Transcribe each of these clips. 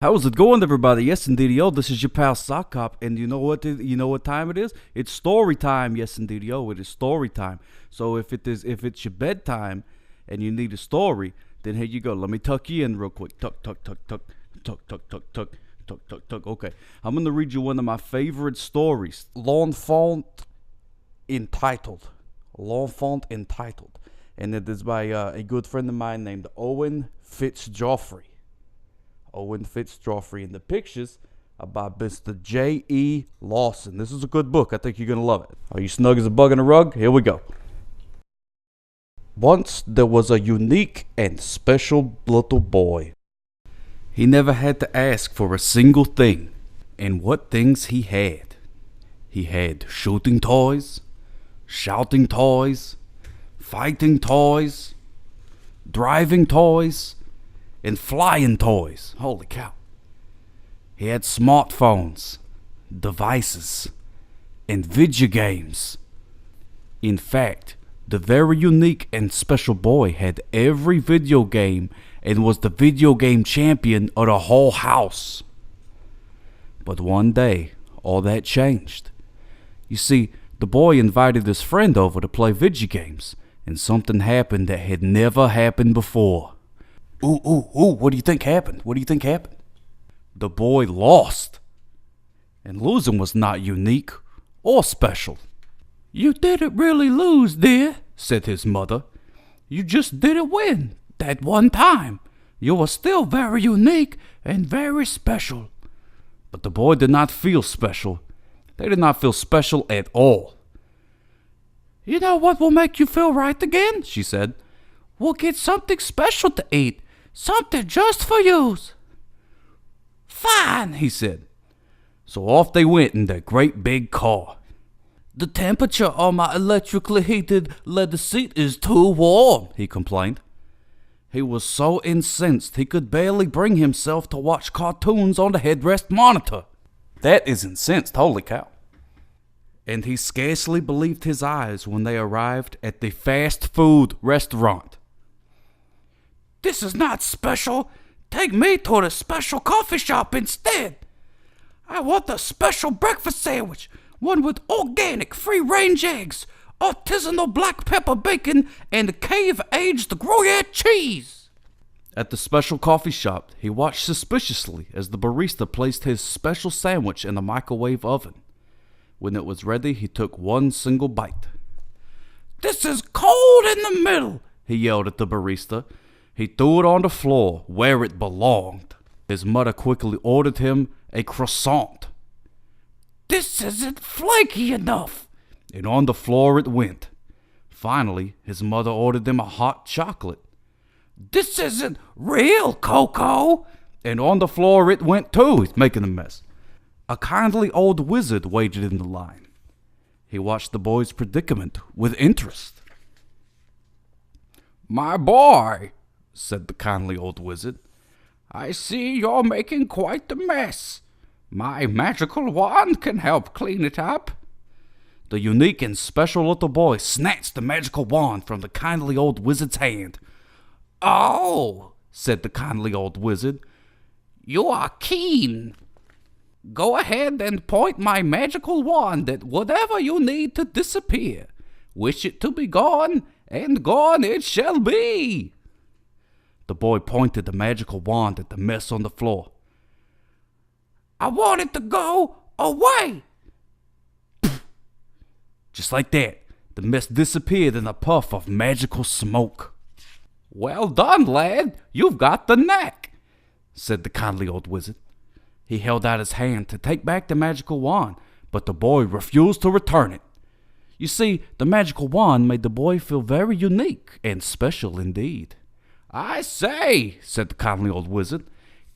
How's it going, everybody? Yes, indeed, yo. This is your pal Sock Cop, and you know what? You know what time it is? It's story time. Yes, indeed, yo. It is story time. So if it's your bedtime, and you need a story, then here you go. Let me tuck you in real quick. Tuck, tuck, tuck, tuck, tuck, tuck, tuck, tuck, tuck, tuck, tuck. Okay, I'm gonna read you one of my favorite stories. L'Enfant entitled. L'Enfant entitled, and it is by a good friend of mine named Owen Fitzgeoffry. Owen Fitzgeoffry, and the pictures are by Mr. J E Lawson. This is a good book. I think you're going to love it. Are you snug as a bug in a rug? Here we go. Once there was a unique and special little boy. He never had to ask for a single thing. And what things he had. He had shooting toys, shouting toys, fighting toys, driving toys, and flying toys. Holy cow. He had smartphones, devices, and video games. In fact, the very unique and special boy had every video game and was the video game champion of the whole house. But one day, all that changed. You see, the boy invited his friend over to play video games, and something happened that had never happened before. Ooh, what do you think happened? The boy lost. And losing was not unique or special. You didn't really lose, dear, said his mother. You just didn't win that one time. You were still very unique and very special. But the boy did not feel special. They did not feel special at all. You know what will make you feel right again? She said. We'll get something special to eat. Something just for you. Fine, he said. So off they went in their great big car. The temperature on my electrically heated leather seat is too warm, he complained. He was so incensed he could barely bring himself to watch cartoons on the headrest monitor. That is incensed, holy cow. And he scarcely believed his eyes when they arrived at the fast food restaurant. This is not special. Take me to the special coffee shop instead. I want a special breakfast sandwich, one with organic free-range eggs, artisanal black pepper bacon, and cave-aged Gruyere cheese. At the special coffee shop, he watched suspiciously as the barista placed his special sandwich in the microwave oven. When it was ready, he took one single bite. This is cold in the middle, he yelled at the barista. He threw it on the floor where it belonged. His mother quickly ordered him a croissant. This isn't flaky enough. And on the floor it went. Finally, his mother ordered him a hot chocolate. This isn't real cocoa. And on the floor it went too. He's making a mess. A kindly old wizard waited in the line. He watched the boy's predicament with interest. My boy, said the kindly old wizard, I see you're making quite the mess. My magical wand can help clean it up. The unique and special little boy snatched the magical wand from the kindly old wizard's hand. Oh, said the kindly old wizard, you are keen. Go ahead and point my magical wand at whatever you need to disappear. Wish it to be gone, and gone it shall be. The boy pointed the magical wand at the mess on the floor. I want it to go away. Just like that, the mess disappeared in a puff of magical smoke. Well done, lad. You've got the knack, said the kindly old wizard. He held out his hand to take back the magical wand, but the boy refused to return it. You see, the magical wand made the boy feel very unique and special indeed. I say, said the kindly old wizard,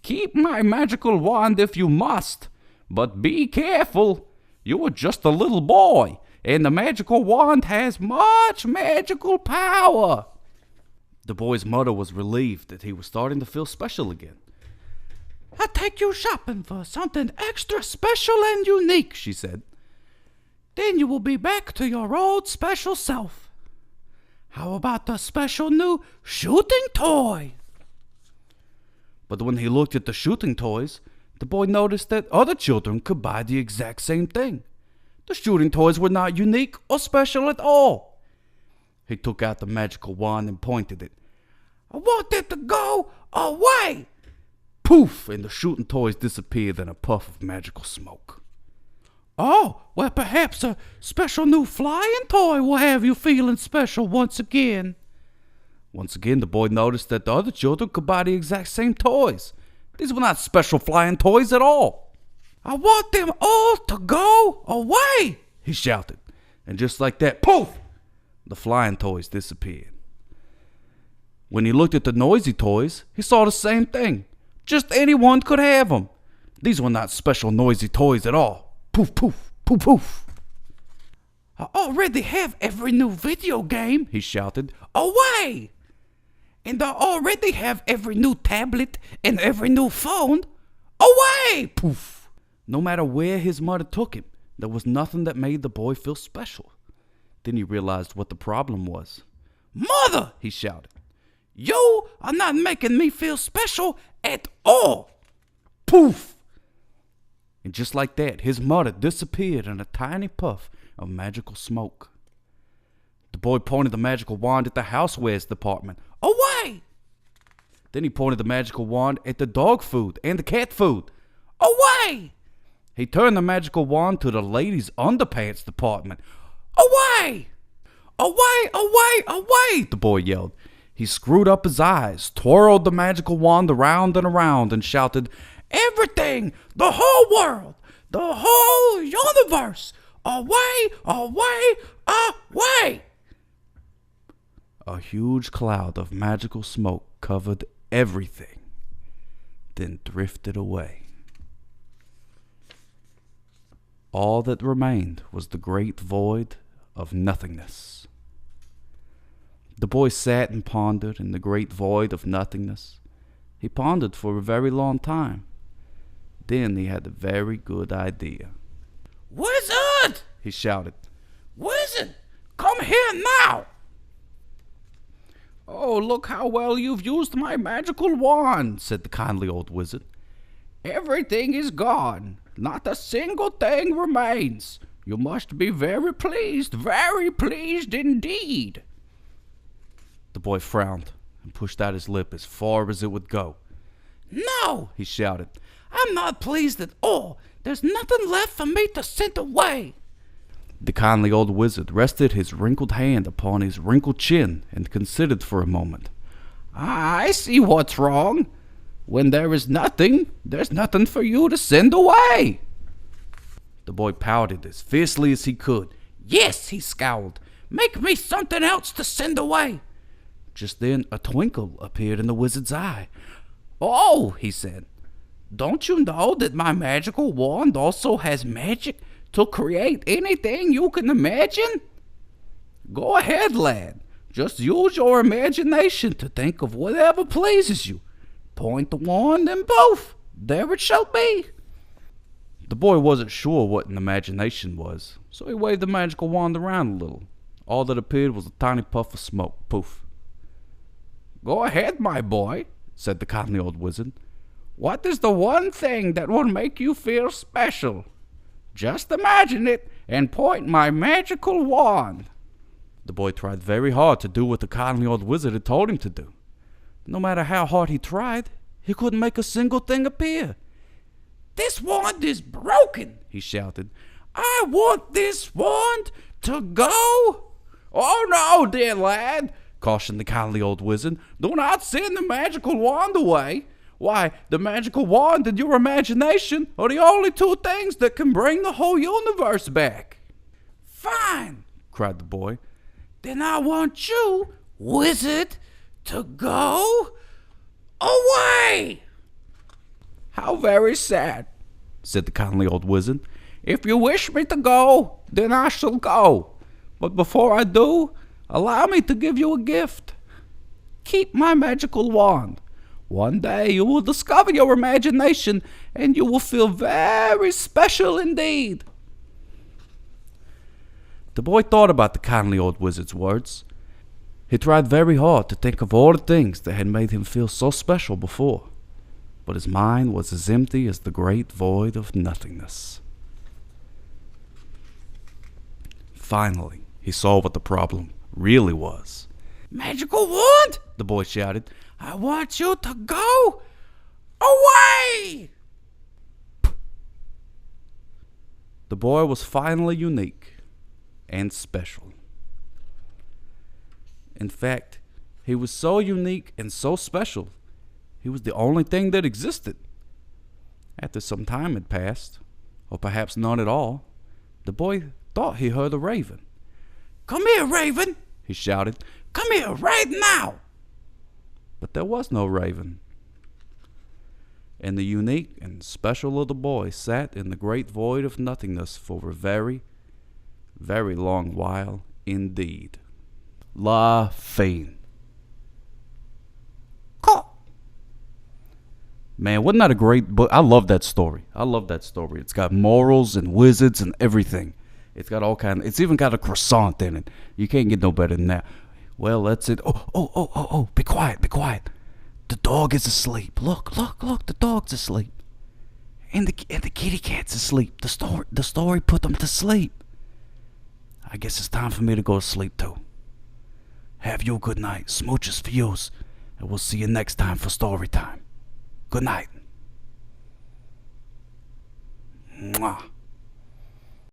keep my magical wand if you must, but be careful. You are just a little boy, and the magical wand has much magical power. The boy's mother was relieved that he was starting to feel special again. I'll take you shopping for something extra special and unique, she said. Then you will be back to your old special self. How about the special new shooting toy? But when he looked at the shooting toys, the boy noticed that other children could buy the exact same thing. The shooting toys were not unique or special at all. He took out the magical wand and pointed it. "I want it to go away!" Poof! And the shooting toys disappeared in a puff of magical smoke. "Oh, well, perhaps a special new flying toy will have you feeling special once again." Once again, the boy noticed that the other children could buy the exact same toys. These were not special flying toys at all. "I want them all to go away!" he shouted. And just like that, poof! The flying toys disappeared. When he looked at the noisy toys, he saw the same thing. Just anyone could have them. These were not special noisy toys at all. Poof, poof, poof, poof. "I already have every new video game," he shouted. "Away! And I already have every new tablet and every new phone. Away!" Poof! No matter where his mother took him, there was nothing that made the boy feel special. Then he realized what the problem was. "Mother!" he shouted. "You are not making me feel special at all." Poof! And just like that, his mother disappeared in a tiny puff of magical smoke. The boy pointed the magical wand at the housewares department. "Away!" Then he pointed the magical wand at the dog food and the cat food. "Away!" He turned the magical wand to the ladies' underpants department. "Away! Away, away, away!" the boy yelled. He screwed up his eyes, twirled the magical wand around and around, and shouted, "Everything! The whole world! The whole universe! Away, away, away!" A huge cloud of magical smoke covered everything, then drifted away. All that remained was the great void of nothingness. The boy sat and pondered in the great void of nothingness. He pondered for a very long time. Then he had a very good idea. "Wizard!" he shouted. "Wizard, come here now!" "Oh, look how well you've used my magical wand," said the kindly old wizard. "Everything is gone. Not a single thing remains. You must be very pleased indeed." The boy frowned and pushed out his lip as far as it would go. "No," he shouted. "I'm not pleased at all. There's nothing left for me to send away." The kindly old wizard rested his wrinkled hand upon his wrinkled chin and considered for a moment. "I see what's wrong. When there is nothing, there's nothing for you to send away." The boy pouted as fiercely as he could. "Yes," he scowled. "Make me something else to send away." Just then a twinkle appeared in the wizard's eye. "Oh," he said, "don't you know that my magical wand also has magic to create anything you can imagine? Go ahead, lad. Just use your imagination to think of whatever pleases you. Point the wand and poof, there it shall be." The boy wasn't sure what an imagination was, so he waved the magical wand around a little. All that appeared was a tiny puff of smoke. Poof. "Go ahead, my boy," said the kindly old wizard. "What is the one thing that will make you feel special? Just imagine it and point my magical wand." The boy tried very hard to do what the kindly old wizard had told him to do. No matter how hard he tried, he couldn't make a single thing appear. "This wand is broken," he shouted. "I want this wand to go." "Oh no, dear lad," cautioned the kindly old wizard. "Do not send the magical wand away. Why, the magical wand and your imagination are the only two things that can bring the whole universe back." "Fine," cried the boy. "Then I want you, wizard, to go away." "How very sad," said the kindly old wizard. "If you wish me to go, then I shall go. But before I do, allow me to give you a gift. Keep my magical wand. One day you will discover your imagination, and you will feel very special indeed." The boy thought about the kindly old wizard's words. He tried very hard to think of all the things that had made him feel so special before. but his mind was as empty as the great void of nothingness. Finally, he saw what the problem really was. "Magical wand!" the boy shouted. "I want you to go away!" The boy was finally unique and special. In fact, he was so unique and so special, he was the only thing that existed. After some time had passed, or perhaps none at all, the boy thought he heard a raven. "Come here, raven!" he shouted. "Come here right now!" But there was no raven. And the unique and special little boy sat in the great void of nothingness for a very, very long while indeed. La fin. Man, wasn't that a great book? I love that story. It's got morals and wizards and everything. It's got all kind. It's even got a croissant in it. You can't get no better than that. Well, that's it. Oh! Be quiet. The dog is asleep. Look. The dog's asleep, and the kitty cat's asleep. The story put them to sleep. I guess it's time for me to go to sleep too. Have you a good night. Smooches for yous, and we'll see you next time for story time. Good night. Mwah.